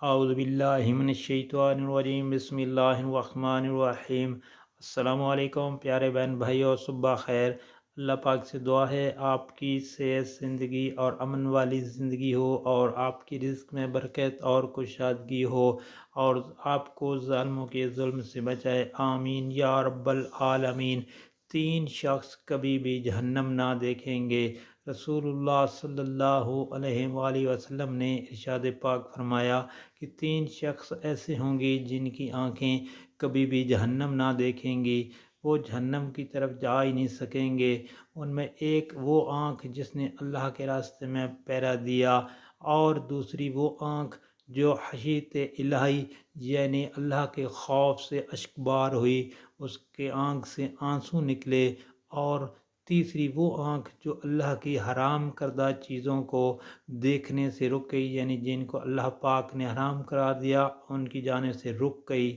اعوذ باللہ من الشیطان الرجیم، بسم اللہ الرحمن الرحیم۔ السلام علیکم پیارے بہن بھائیو، صبح خیر۔ اللہ پاک سے دعا ہے آپ کی صحت، زندگی اور امن والی زندگی ہو، اور آپ کی رزق میں برکت اور کشادگی ہو، اور آپ کو ظالموں کے ظلم سے بچائے، آمین یا رب العالمین۔ تین شخص کبھی بھی جہنم نہ دیکھیں گے۔ رسول اللہ صلی اللہ علیہ وآلہ وسلم نے ارشاد پاک فرمایا کہ تین شخص ایسے ہوں گے جن کی آنکھیں کبھی بھی جہنم نہ دیکھیں گی، وہ جہنم کی طرف جا ہی نہیں سکیں گے۔ ان میں ایک وہ آنکھ جس نے اللہ کے راستے میں پہرا دیا، اور دوسری وہ آنکھ جو خشیت الہی یعنی اللہ کے خوف سے اشکبار ہوئی، اس کے آنکھ سے آنسو نکلے، اور تیسری وہ آنکھ جو اللہ کی حرام کردہ چیزوں کو دیکھنے سے رک گئی، یعنی جن کو اللہ پاک نے حرام قرار دیا ان کی جانب سے رک گئی۔